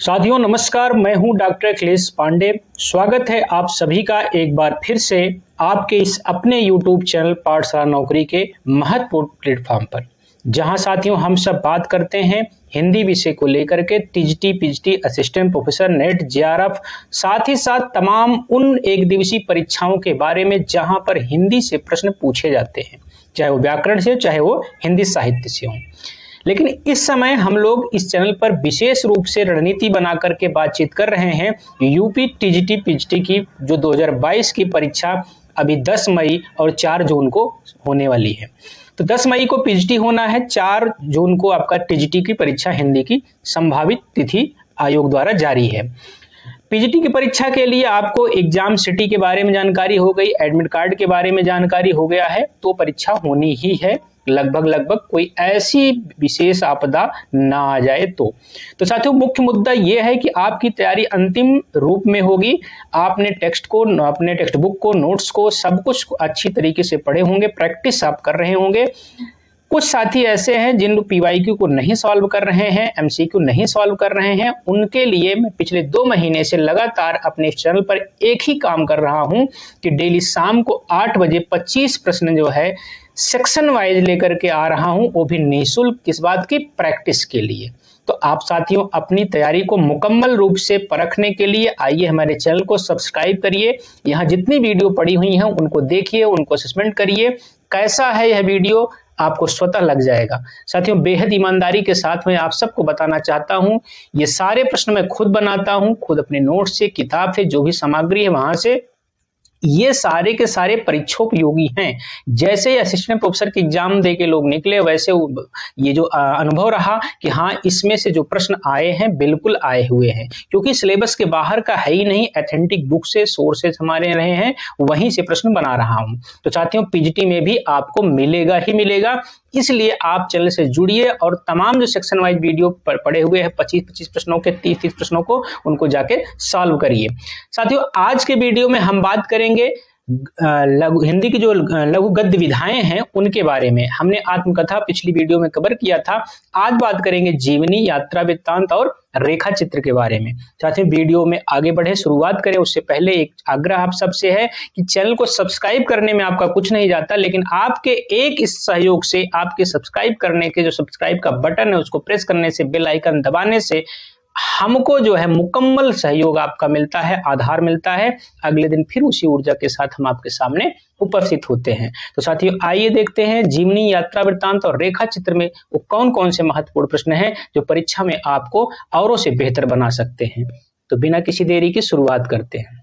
साथियों नमस्कार, मैं हूं डॉक्टर अखिलेश पांडे। स्वागत है आप सभी का एक बार फिर से आपके इस अपने YouTube चैनल पाठशाला नौकरी के महत्वपूर्ण प्लेटफॉर्म पर, जहां साथियों हम सब बात करते हैं हिंदी विषय को लेकर के TGT, PGT, assistant professor, net, JRF, साथ ही साथ तमाम उन एक दिवसीय परीक्षाओं के बारे में जहां पर हिंदी से प्रश्न पूछे जाते हैं, चाहे वो व्याकरण से हो चाहे वो हिंदी साहित्य से हो। लेकिन इस समय हम लोग इस चैनल पर विशेष रूप से रणनीति बना करके बातचीत कर रहे हैं यूपी टीजीटी पीजीटी की जो 2022 की परीक्षा अभी 10 मई और 4 जून को होने वाली है। तो 10 मई को पीजीटी होना है, 4 जून को आपका टीजीटी की परीक्षा हिंदी की संभावित तिथि आयोग द्वारा जारी है। पीजीटी की परीक्षा के लिए आपको एग्जाम सिटी के बारे में जानकारी हो गई, एडमिट कार्ड के बारे में जानकारी हो गया है, तो परीक्षा होनी ही है लगभग कोई ऐसी विशेष आपदा ना आ जाए तो साथियों मुख्य मुद्दा यह है कि आपकी तैयारी अंतिम रूप में होगी। आपने टेक्स्ट को, अपने टेक्स्ट बुक को, नोट्स को, सब कुछ अच्छी तरीके से पढ़े होंगे, प्रैक्टिस आप कर रहे होंगे। कुछ साथी ऐसे हैं जिन लोग पीवाईक्यू को नहीं सॉल्व कर रहे हैं, एमसीक्यू नहीं सॉल्व कर रहे हैं, उनके लिए मैं पिछले 2 महीने से लगातार अपने इस चैनल पर एक ही काम कर रहा हूं कि डेली शाम को 8 बजे 25 प्रश्न जो है सेक्शन वाइज लेकर के आ रहा हूं, वो भी निःशुल्क, किस बात की, प्रैक्टिस के लिए। तो आप साथियों अपनी तैयारी को मुकम्मल रूप से परखने के लिए आइए हमारे चैनल को सब्सक्राइब करिए। यहाँ जितनी वीडियो पड़ी हुई हैं उनको देखिए, उनको असेसमेंट करिए। कैसा है यह वीडियो आपको स्वतः लग जाएगा। साथियों बेहद ईमानदारी के साथ मैं आप सबको बताना चाहता हूं, ये सारे प्रश्न मैं खुद बनाता हूं, खुद अपने नोट्स से, किताब से, जो भी सामग्री है वहां से। ये सारे के सारे परीक्षोपयोगी हैं। जैसे असिस्टेंट प्रोफेसर के एग्जाम दे के लोग निकले, वैसे ये जो अनुभव रहा कि हाँ इसमें से जो प्रश्न आए हैं बिल्कुल आए हुए हैं, क्योंकि सिलेबस के बाहर का है ही नहीं, ऑथेंटिक बुक से, सोर्सेज हमारे रहे हैं, वहीं से प्रश्न बना रहा हूं। तो साथियों पीजीटी में भी आपको मिलेगा ही मिलेगा, इसलिए आप चैनल से जुड़िए और तमाम जो सेक्शन वाइज वीडियो पड़े हुए हैं 25-25 प्रश्नों के, 30-30 प्रश्नों को, उनको जाके सॉल्व करिए। साथियों आज के वीडियो में हम बात करेंगे हिंदी की जो लघु गद्य विधाएं हैं उनके बारे में। हमने आत्मकथा पिछली वीडियो में कवर किया था। आज बात करेंगे जीवनी, यात्रा वृत्तांत और रेखा चित्र के बारे में। साथियों वीडियो में आगे बढ़े, शुरुआत करें उससे पहले एक आग्रह आप सबसे है कि चैनल को सब्सक्राइब करने में आपका कुछ नहीं जाता, लेकिन आपके एक इस सहयोग से, आपके सब्सक्राइब करने के जो सब्सक्राइब का बटन है उसको प्रेस करने से, बेल आइकन दबाने से हमको जो है मुकम्मल सहयोग आपका मिलता है, आधार मिलता है। अगले दिन फिर उसी ऊर्जा के साथ हम आपके सामने उपस्थित होते हैं। तो साथियों आइए देखते हैं जीवनी, यात्रा वृत्तांत और रेखा चित्र में वो कौन कौन से महत्वपूर्ण प्रश्न हैं जो परीक्षा में आपको औरों से बेहतर बना सकते हैं। तो बिना किसी देरी की शुरुआत करते हैं।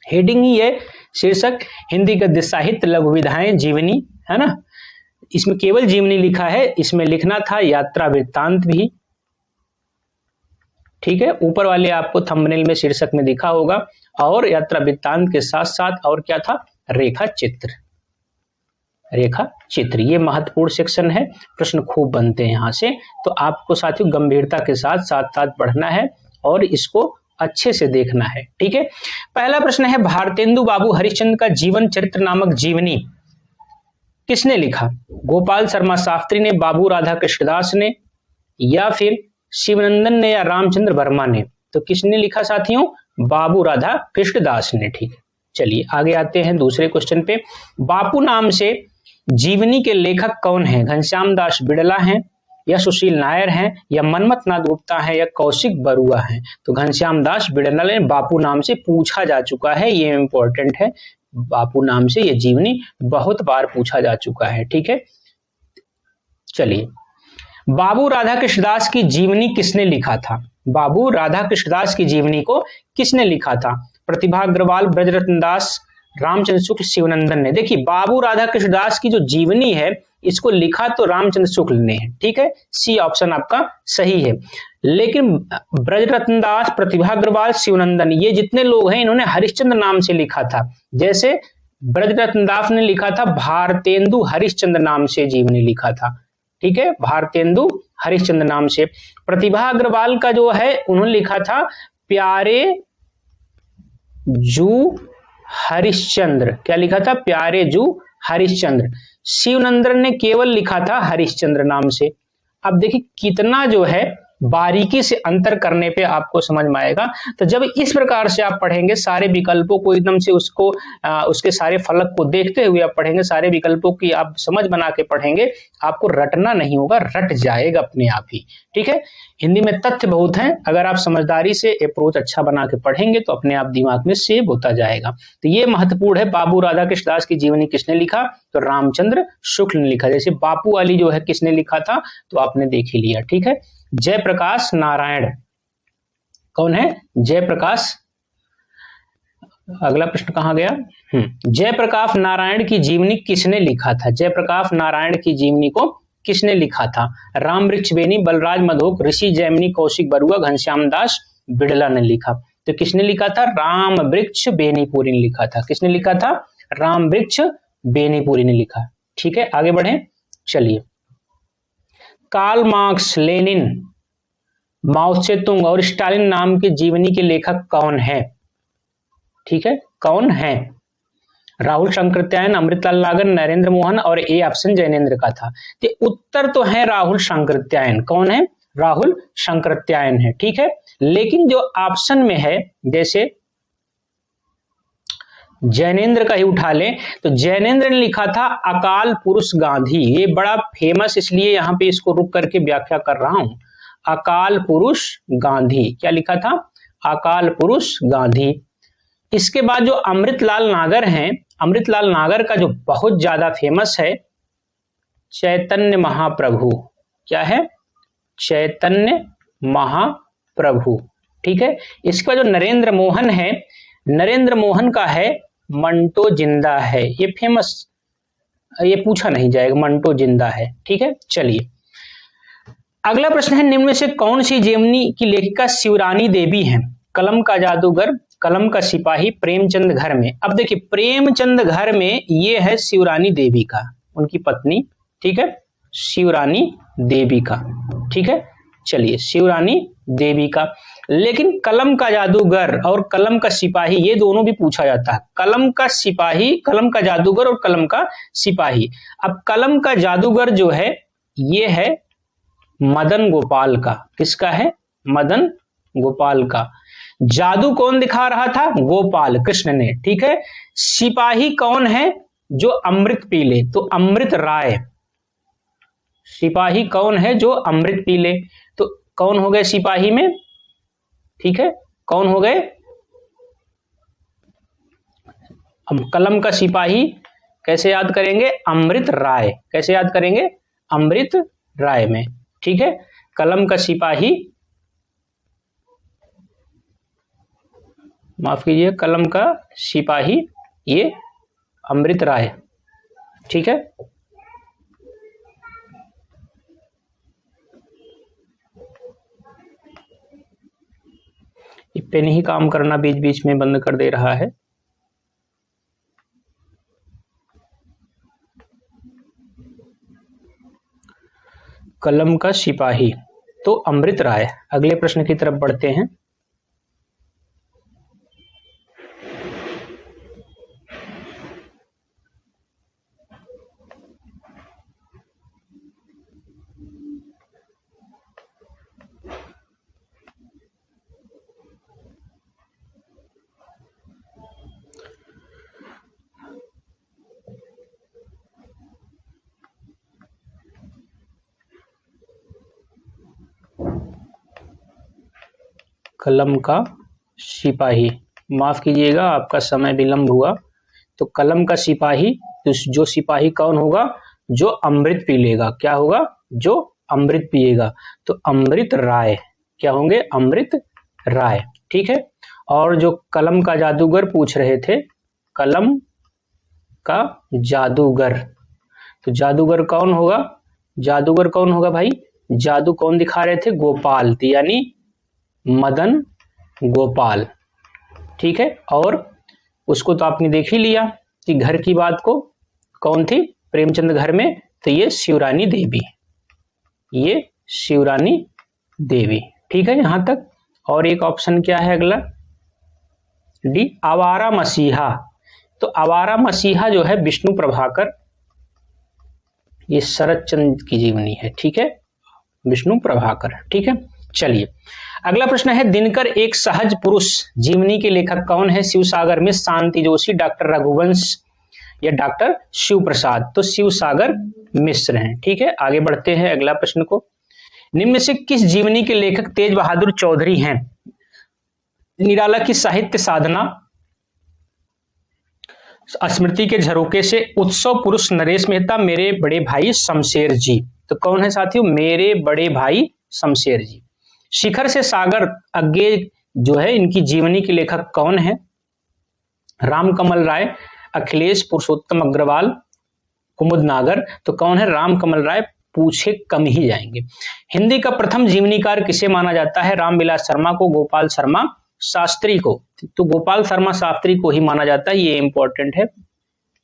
हेडिंग ही है, शीर्षक हिंदी गद्य साहित्य लघु विधाएं जीवनी, है ना। इसमें केवल जीवनी लिखा है, इसमें लिखना था यात्रा वृत्तांत भी, ठीक है। ऊपर वाले आपको थंबनेल में शीर्षक में दिखा होगा, और यात्रा वृत्तांत के साथ साथ और क्या था, रेखा चित्र। रेखा चित्र ये महत्वपूर्ण सेक्शन है, प्रश्न खूब बनते हैं यहाँ से। तो आपको साथियों गंभीरता के साथ साथ पढ़ना है और इसको अच्छे से देखना है, ठीक है। पहला प्रश्न है, भारतेंदु बाबू हरिश्चंद्र का जीवन चरित्र नामक जीवनी किसने लिखा? गोपाल शर्मा शास्त्री ने, बाबू राधा कृष्णदास ने, या फिर शिवनंदन ने, या रामचंद्र वर्मा ने? तो किसने लिखा साथियों? बाबू राधा कृष्णदास ने, ठीक है। चलिए आगे आते हैं दूसरे क्वेश्चन पे। बापू नाम से जीवनी के लेखक कौन हैं? घनश्याम दास बिड़ला हैं, या सुशील नायर हैं, या मनमथ नाथ गुप्ता हैं, या कौशिक बरुआ हैं? तो घनश्याम दास बिड़ला ने बापू नाम से पूछा जा चुका है, ये इंपॉर्टेंट है। बापू नाम से ये जीवनी बहुत बार पूछा जा चुका है, ठीक है। चलिए, बाबू राधा कृष्णदास की जीवनी किसने लिखा था? बाबू राधा कृष्णदास की जीवनी को किसने लिखा था? प्रतिभा अग्रवाल, ब्रजरत्न दास, रामचंद्र शुक्ल, शिवनंदन ने? देखिए बाबू राधा कृष्णदास की जो जीवनी है इसको लिखा तो रामचंद्र शुक्ल ने है, ठीक है, सी ऑप्शन आपका सही है। लेकिन ब्रजरत्न दास, प्रतिभा अग्रवाल, शिवनंदन, ये जितने लोग हैं इन्होंने हरिश्चंद्र नाम से लिखा था। जैसे ब्रजरत्न दास ने लिखा था भारतेंदु हरिश्चंद्र नाम से जीवनी लिखा था, ठीक है, भारतेंदु हरिश्चंद्र नाम से। प्रतिभा अग्रवाल का जो है उन्होंने लिखा था प्यारे जू हरिश्चंद्र, क्या लिखा था? प्यारे जू हरिश्चंद्र। शिवनंदन ने केवल लिखा था हरिश्चंद्र नाम से। अब देखिए कितना जो है बारीकी से अंतर करने पे आपको समझ में आएगा। तो जब इस प्रकार से आप पढ़ेंगे, सारे विकल्पों को एकदम से उसको उसके सारे फलक को देखते हुए आप पढ़ेंगे, सारे विकल्पों की आप समझ बना के पढ़ेंगे, आपको रटना नहीं होगा, रट जाएगा अपने आप ही। ठीक है, हिंदी में तथ्य बहुत हैं, अगर आप समझदारी से अप्रोच अच्छा बना के पढ़ेंगे तो अपने आप दिमाग में सेव होता जाएगा। तो ये महत्वपूर्ण है। बाबू राधा कृष्ण दास की जीवनी किसने लिखा? तो रामचंद्र शुक्ल ने लिखा। जैसे बापू वाली जो है किसने लिखा था, तो आपने देख ही लिया। ठीक है, जयप्रकाश नारायण कौन है? जयप्रकाश। अगला प्रश्न कहां गया? जयप्रकाश नारायण की जीवनी किसने लिखा था? जयप्रकाश नारायण की जीवनी को किसने लिखा था? राम वृक्ष बेनी, बलराज मधोक, ऋषि जैमिनी, कौशिक बरुआ, घनश्याम दास बिड़ला ने लिखा। तो किसने लिखा था? राम वृक्ष बेनीपुरी ने लिखा था। किसने लिखा था? राम वृक्ष बेनीपुरी ने लिखा। ठीक है, आगे बढ़े, चलिए। कार्ल मार्क्स, लेनिन, माओ त्से-तुंग और स्टालिन नाम के जीवनी के लेखक कौन है? ठीक है, कौन है? राहुल शंकरत्यायन, अमृतलाल नागर, नरेंद्र मोहन और ए ऑप्शन जैनेन्द्र का था। तो उत्तर तो है राहुल शंकरत्यायन। कौन है? राहुल शंकरत्यायन है। ठीक है, लेकिन जो ऑप्शन में है, जैसे जैनेन्द्र का ही उठा लें, तो जैनेन्द्र ने लिखा था अकाल पुरुष गांधी। ये बड़ा फेमस, इसलिए यहां पे इसको रुक करके व्याख्या कर रहा हूं। अकाल पुरुष गांधी, क्या लिखा था? अकाल पुरुष गांधी। इसके बाद जो अमृतलाल नागर हैं, अमृतलाल नागर का जो बहुत ज्यादा फेमस है, चैतन्य महाप्रभु। क्या है? चैतन्य महाप्रभु। ठीक है, इसके बाद जो नरेंद्र मोहन है, नरेंद्र मोहन का है मंटो जिंदा है। ये फेमस, ये पूछा नहीं जाएगा, मंटो जिंदा है। ठीक है, चलिए अगला प्रश्न है, निम्न में से कौन सी जीवनी की लेखिका शिवरानी देवी हैं? कलम का जादूगर, कलम का सिपाही, प्रेमचंद घर में। अब देखिए, प्रेमचंद घर में ये है शिवरानी देवी का, उनकी पत्नी। ठीक है, शिवरानी देवी का। ठीक है, चलिए, शिवरानी देवी का। लेकिन कलम का जादूगर और कलम का सिपाही, ये दोनों भी पूछा जाता है। कलम का सिपाही, कलम का जादूगर और कलम का सिपाही। अब कलम का जादूगर जो है, ये है मदन गोपाल का। किसका है? मदन गोपाल का। जादू कौन दिखा रहा था? गोपाल कृष्ण ने। ठीक है, सिपाही कौन है? जो अमृत पी ले, तो अमृत राय। सिपाही कौन है? जो अमृत पी ले। तो कौन हो गए सिपाही में? ठीक है, कौन हो गए? अब कलम का सिपाही कैसे याद करेंगे? अमृत राय। कैसे याद करेंगे? अमृत राय में। ठीक है, कलम का सिपाही, माफ कीजिए, कलम का सिपाही ये अमृत राय। ठीक है, ये पेन ही काम करना बीच बीच में बंद कर दे रहा है। कलम का सिपाही तो अमृत राय। अगले प्रश्न की तरफ बढ़ते हैं। कलम का सिपाही, माफ कीजिएगा आपका समय विलंब हुआ। तो कलम का सिपाही, तो जो सिपाही कौन होगा? जो अमृत पी लेगा। क्या होगा? जो अमृत पिएगा। तो अमृत राय। क्या होंगे? अमृत राय। ठीक है, और जो कलम का जादूगर पूछ रहे थे, कलम का जादूगर, तो जादूगर कौन होगा? जादूगर कौन होगा भाई? जादू कौन दिखा रहे थे? गोपाल, यानी मदन गोपाल। ठीक है, और उसको तो आपने देख ही लिया कि घर की बात को कौन थी? प्रेमचंद घर में। तो ये शिवरानी देवी, ये शिवरानी देवी। ठीक है, यहां तक। और एक ऑप्शन क्या है अगला? डी, आवारा मसीहा। तो आवारा मसीहा जो है विष्णु प्रभाकर, ये शरद चंद्र की जीवनी है। ठीक है, विष्णु प्रभाकर। ठीक है, चलिए अगला प्रश्न है, दिनकर एक सहज पुरुष जीवनी के लेखक कौन है? शिवसागर मिश्र, शांति जोशी, डॉक्टर रघुवंश या डॉक्टर शिव प्रसाद? तो शिवसागर मिश्र हैं। ठीक है, आगे बढ़ते हैं अगला प्रश्न को। निम्न से किस जीवनी के लेखक तेज बहादुर चौधरी हैं? निराला की साहित्य साधना, स्मृति के झरोके से, उत्सव पुरुष नरेश मेहता, मेरे बड़े भाई शमशेर जी? तो कौन है साथियों? मेरे बड़े भाई शमशेर जी। शिखर से सागर अज्ञे जो है इनकी जीवनी के लेखक कौन है? रामकमल राय, अखिलेश, पुरुषोत्तम अग्रवाल, कुमुद नागर? तो कौन है? रामकमल राय, पूछे कम ही जाएंगे। हिंदी का प्रथम जीवनीकार किसे माना जाता है? रामविलास शर्मा को, गोपाल शर्मा शास्त्री को? तो गोपाल शर्मा शास्त्री को ही माना जाता है, ये इंपॉर्टेंट है,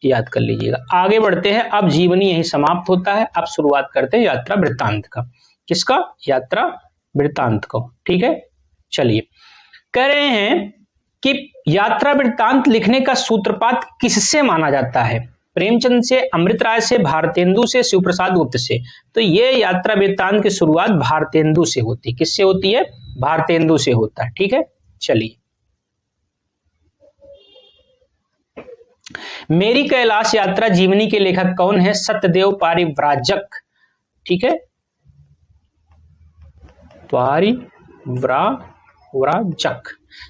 याद कर लीजिएगा। आगे बढ़ते हैं, अब जीवनी यही समाप्त होता है। अब शुरुआत करते हैं यात्रा वृत्तांत का। किसका? यात्रा वृत्तांत को। ठीक है, चलिए कह रहे हैं कि यात्रा वृत्तांत लिखने का सूत्रपात किससे माना जाता है? प्रेमचंद से, अमृत राय से, भारतेंदु से, शिव प्रसाद गुप्त से? तो ये यात्रा वृत्तांत की शुरुआत भारतेंदु से होती है। किससे होती है? भारतेंदु से होता है। ठीक है, चलिए मेरी कैलाश यात्रा जीवनी के लेखक कौन है? सत्यदेव पारिव्राजक। ठीक है, पारिव्राजक।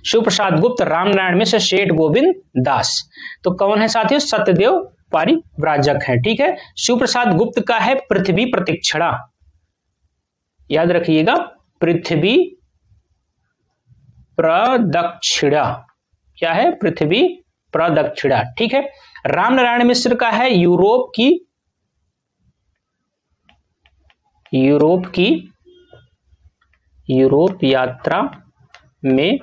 शिव प्रसाद गुप्त, रामनारायण मिश्र, सेठ गोविंद दास? तो कौन है साथियों? सत्यदेव पारिव्राजक है। ठीक है, शिव प्रसाद गुप्त का है पृथ्वी प्रदक्षिणा, याद रखिएगा, पृथ्वी प्रदक्षिणा। क्या है? पृथ्वी प्रदक्षिणा। ठीक है, रामनारायण मिश्र का है यूरोप यात्रा में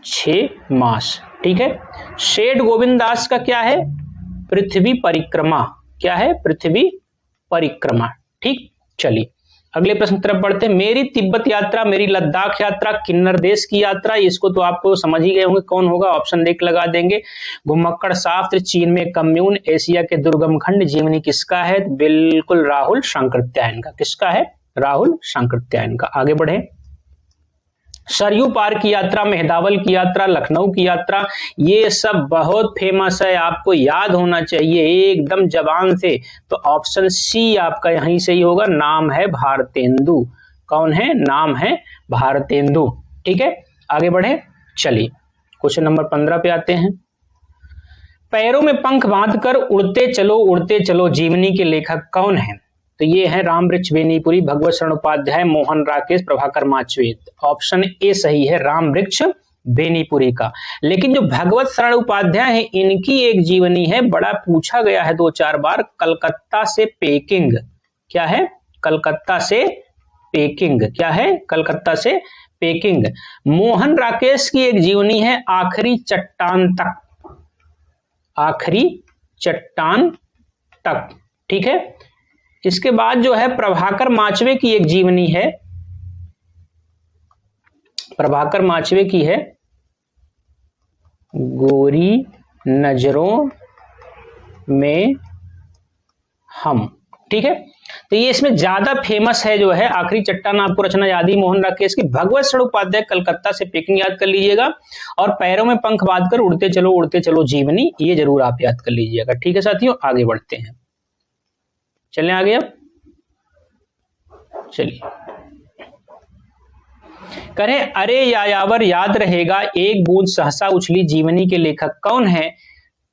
6 मास। ठीक है, सेठ गोविंद दास का क्या है? पृथ्वी परिक्रमा। क्या है? पृथ्वी परिक्रमा। ठीक, चलिए अगले प्रश्न तरफ बढ़ते हैं। मेरी तिब्बत यात्रा, मेरी लद्दाख यात्रा, किन्नर देश की यात्रा, इसको तो आपको समझ ही गए होंगे कौन होगा, ऑप्शन देख लगा देंगे। घुमक्कड़ शास्त्र, चीन में कम्यून, एशिया के दुर्गम खंड, जीवनी किसका है? बिल्कुल राहुल सांकृत्यायन का। किसका है? राहुल सांकृत्यायन का। आगे बढ़े, सरयू पार की यात्रा, मेहदावल की यात्रा, लखनऊ की यात्रा, ये सब बहुत फेमस है, आपको याद होना चाहिए एकदम जबान से। तो ऑप्शन सी आपका यहीं से ही होगा, नाम है भारतेंदु। कौन है? नाम है भारतेंदु। ठीक है, आगे बढ़े, चलिए क्वेश्चन नंबर 15 पे आते हैं। पैरों में पंख बांधकर उड़ते चलो जीवनी के लेखक कौन है? तो ये है रामवृक्ष बेनीपुरी, भगवत शरण उपाध्याय, मोहन राकेश, प्रभाकर माचवे। ऑप्शन ए सही है, रामवृक्ष बेनीपुरी का। लेकिन जो भगवत शरण उपाध्याय है इनकी एक जीवनी है, बड़ा पूछा गया है 2-4 बार, कलकत्ता से पेकिंग। क्या है? कलकत्ता से पेकिंग। क्या है? कलकत्ता से पेकिंग। मोहन राकेश की एक जीवनी है, आखिरी चट्टान तक। आखिरी चट्टान तक। ठीक है, इसके बाद जो है प्रभाकर माचवे की एक जीवनी है, प्रभाकर माचवे की है गोरी नजरों में हम। ठीक है, तो ये इसमें ज्यादा फेमस है जो है आखिरी चट्टान, आपको रचना याद ही मोहन राकेश की। भगवत शरण उपाध्याय कलकत्ता से पेकिंग याद कर लीजिएगा, और पैरों में पंख बांधकर उड़ते चलो जीवनी, ये जरूर आप याद कर लीजिएगा। ठीक है साथियों, आगे बढ़ते हैं, चलें आगे। अब चलिए करें, अरे यायावर याद रहेगा, एक बूंद सहसा उछली, जीवनी के लेखक कौन है?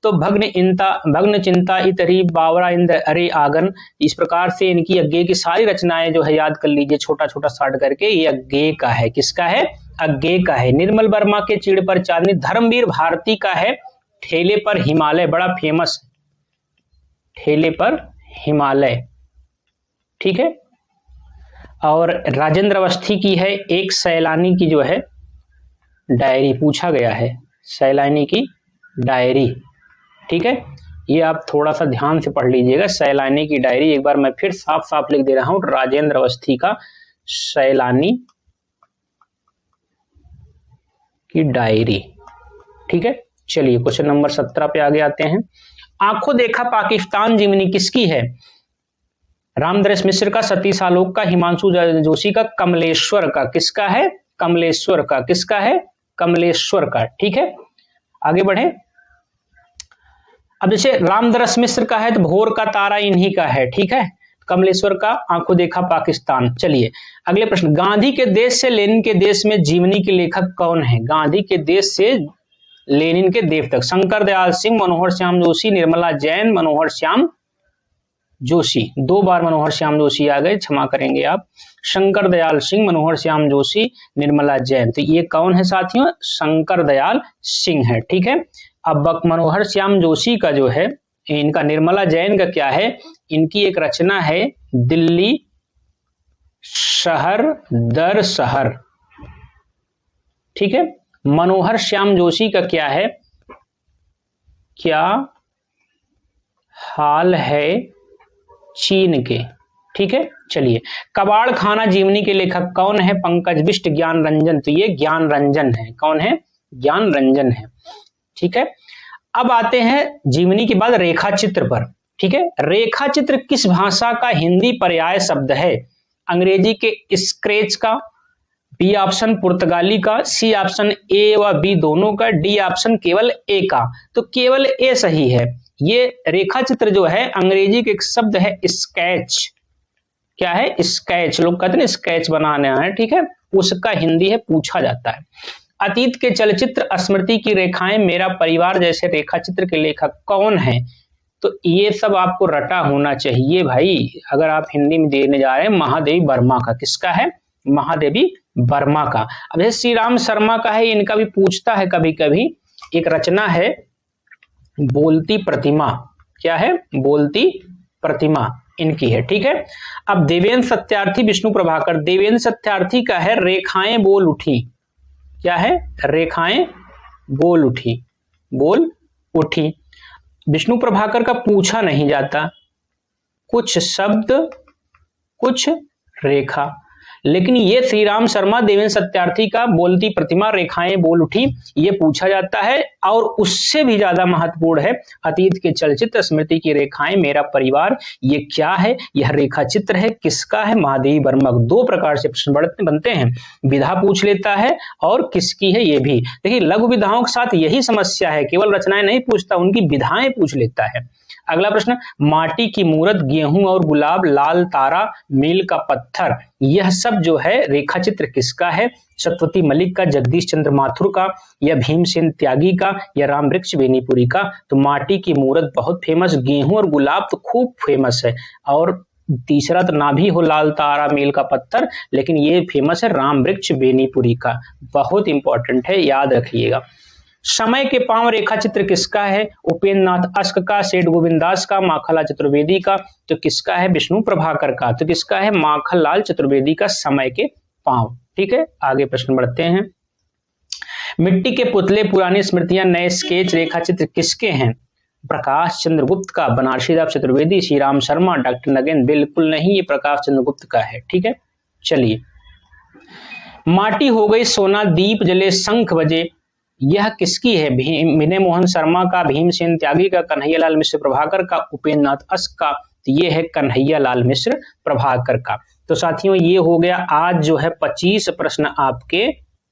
तो भग्न चिंता इतरी, बावरा इंद्र अरे आगन। इस प्रकार से इनकी अज्ञे की सारी रचनाएं जो है याद कर लीजिए, छोटा छोटा शॉर्ट करके। ये अज्ञे का है। किसका है? अज्ञे का है। निर्मल वर्मा के चिड़ पर चांदनी, धर्मवीर भारती का है ठेले पर हिमालय, बड़ा फेमस, ठेले पर हिमालय। ठीक है, और राजेंद्र अवस्थी की है एक सैलानी की जो है डायरी, पूछा गया है सैलानी की डायरी। ठीक है, ये आप थोड़ा सा ध्यान से पढ़ लीजिएगा, सैलानी की डायरी। एक बार मैं फिर साफ साफ लिख दे रहा हूं, राजेंद्र अवस्थी का सैलानी की डायरी। ठीक है, चलिए क्वेश्चन नंबर 17 पे आगे आते हैं। आंखों देखा पाकिस्तान जीवनी किसकी है? रामदरस मिश्र का, सतीश आलोक का, हिमांशु जोशी का, कमलेश्वर का, किसका है? कमलेश्वर का, किसका है? कमलेश्वर का। ठीक है, आगे बढ़े। अब जैसे रामदरस मिश्र का है तो भोर का तारा इन्हीं का है। ठीक है, कमलेश्वर का आंखों देखा पाकिस्तान। चलिए अगले प्रश्न, गांधी के देश से लेनिन के देश में जीवनी के लेखक कौन है? गांधी के देश से लेनिन के देश तक, शंकर दयाल सिंह, मनोहर श्याम जोशी, निर्मला जैन, मनोहर श्याम जोशी। 2 बार मनोहर श्याम जोशी आ गए, क्षमा करेंगे आप। शंकर दयाल सिंह, मनोहर श्याम जोशी, निर्मला जैन, तो ये कौन है साथियों? शंकर दयाल सिंह है। ठीक है, अब मनोहर श्याम जोशी का जो है, इनका निर्मला जैन का क्या है? इनकी एक रचना है दिल्ली शहर दर शहर। ठीक है, मनोहर श्याम जोशी का क्या है? क्या हाल है चीन के। ठीक है, चलिए कबाड़ खाना जीवनी के लेखक कौन है? पंकज बिष्ट, ज्ञान रंजन, तो ये ज्ञान रंजन है। कौन है? ज्ञान रंजन है। ठीक है, अब आते हैं जीवनी के बाद रेखा चित्र पर। ठीक है, रेखा चित्र किस भाषा का हिंदी पर्याय शब्द है? अंग्रेजी के स्केच का, बी ऑप्शन पुर्तगाली का, सी ऑप्शन ए व बी दोनों का, डी ऑप्शन केवल ए का। तो केवल ए सही है। ये रेखा चित्र जो है अंग्रेजी के एक शब्द है स्केच। क्या है? स्केच। लोग कहते हैं स्केच बनाना है। ठीक है, उसका हिंदी है पूछा जाता है। अतीत के चलचित्र स्मृति की रेखाएं, मेरा परिवार जैसे रेखा चित्र के लेखक कौन है? तो ये सब आपको रटा होना चाहिए भाई। अगर आप हिंदी में देने जा रहे हैं, महादेवी वर्मा का। किसका है? महादेवी वर्मा का। अब जैसे श्री राम शर्मा का है, इनका भी पूछता है कभी कभी। एक रचना है बोलती प्रतिमा। क्या है? बोलती प्रतिमा इनकी है। ठीक है, अब देवेंद्र सत्यार्थी, विष्णु प्रभाकर। देवेंद्र सत्यार्थी का है रेखाएं बोल उठी। क्या है? रेखाएं बोल उठी, बोल उठी। विष्णु प्रभाकर का पूछा नहीं जाता, कुछ शब्द कुछ रेखा। लेकिन ये श्री राम शर्मा, देवेंद्र सत्यार्थी का बोलती प्रतिमा, रेखाएं बोल उठी, ये पूछा जाता है। और उससे भी ज्यादा महत्वपूर्ण है अतीत के चलचित्र स्मृति की रेखाएं, मेरा परिवार। ये क्या है? यह रेखा चित्र है। किसका है? महादेवी वर्मा। 2 प्रकार से प्रश्न बनते हैं, विधा पूछ लेता है और किसकी है ये भी। देखिए लघु विधाओं के साथ यही समस्या है, केवल रचनाएं नहीं पूछता, उनकी विधाएं पूछ लेता है। अगला प्रश्न, माटी की मूरत, गेहूं और गुलाब, लाल तारा, मील का पत्थर, यह सब जो है रेखा चित्र किसका है? सत्यवती मलिक का, जगदीश चंद्र माथुर का, या भीमसेन त्यागी का, या रामवृक्ष बेनीपुरी का। तो माटी की मूरत बहुत फेमस, गेहूं और गुलाब तो खूब फेमस है, और तीसरा तो ना भी हो लाल तारा मील का पत्थर, लेकिन ये फेमस है रामवृक्ष बेनीपुरी का। बहुत इंपॉर्टेंट है, याद रखिएगा। समय के पांव रेखा चित्र किसका है? उपेंद्र नाथ अश्क का, सेठ गोविंदास का, माखनलाल चतुर्वेदी का। तो किसका है? विष्णु प्रभाकर का। तो किसका है? माखनलाल चतुर्वेदी का समय के पांव। ठीक है, आगे प्रश्न बढ़ते हैं। मिट्टी के पुतले, पुरानी स्मृतियां, नए स्केच, रेखा चित्र किसके हैं? प्रकाश चंद्र गुप्त का, बनारसी दास चतुर्वेदी, श्री राम शर्मा, डॉक्टर नगेन। बिल्कुल नहीं, ये प्रकाश चंद्र गुप्त का है। ठीक है, चलिए। माटी हो गई सोना, दीप जले, शंख बजे, यह किसकी है? विनय मोहन शर्मा का, भीमसेन त्यागी का, कन्हैयालाल मिश्र प्रभाकर का, उपेंद्र नाथ अश्क का। तो ये है कन्हैयालाल मिश्र प्रभाकर का। तो साथियों ये हो गया आज जो है 25 प्रश्न आपके,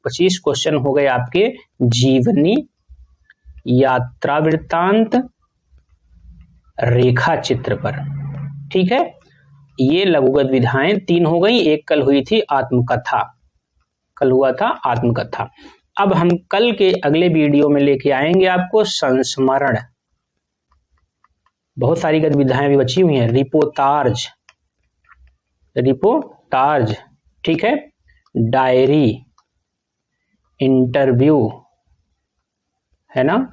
25 क्वेश्चन हो गए आपके जीवनी, यात्रा वृत्तांत, रेखा चित्र पर। ठीक है, ये लघुगत विधाएं 3 हो गई। एक कल हुई थी आत्मकथा, कल हुआ था आत्मकथा। अब हम कल के अगले वीडियो में लेके आएंगे आपको संस्मरण। बहुत सारी गतिविधियां भी बची हुई हैं। रिपोर्टाज, रिपोर्टाज, ठीक है, डायरी, इंटरव्यू, है ना।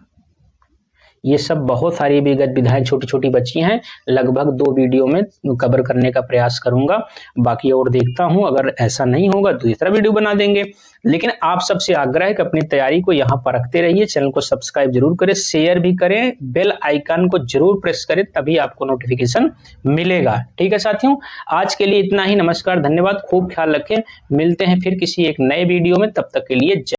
ये सब बहुत सारी भी गतिविधियां छोटी छोटी बची हैं, लगभग 2 वीडियो में कवर करने का प्रयास करूंगा। बाकी और देखता हूं, अगर ऐसा नहीं होगा तो दूसरा वीडियो बना देंगे। लेकिन आप सबसे आग्रह है कि अपनी तैयारी को यहाँ पर रखते रहिए। चैनल को सब्सक्राइब जरूर करें, शेयर भी करें, बेल आइकन को जरूर प्रेस करें, तभी आपको नोटिफिकेशन मिलेगा। ठीक है साथियों, आज के लिए इतना ही। नमस्कार, धन्यवाद, खूब ख्याल रखें। मिलते हैं फिर किसी एक नए वीडियो में, तब तक के लिए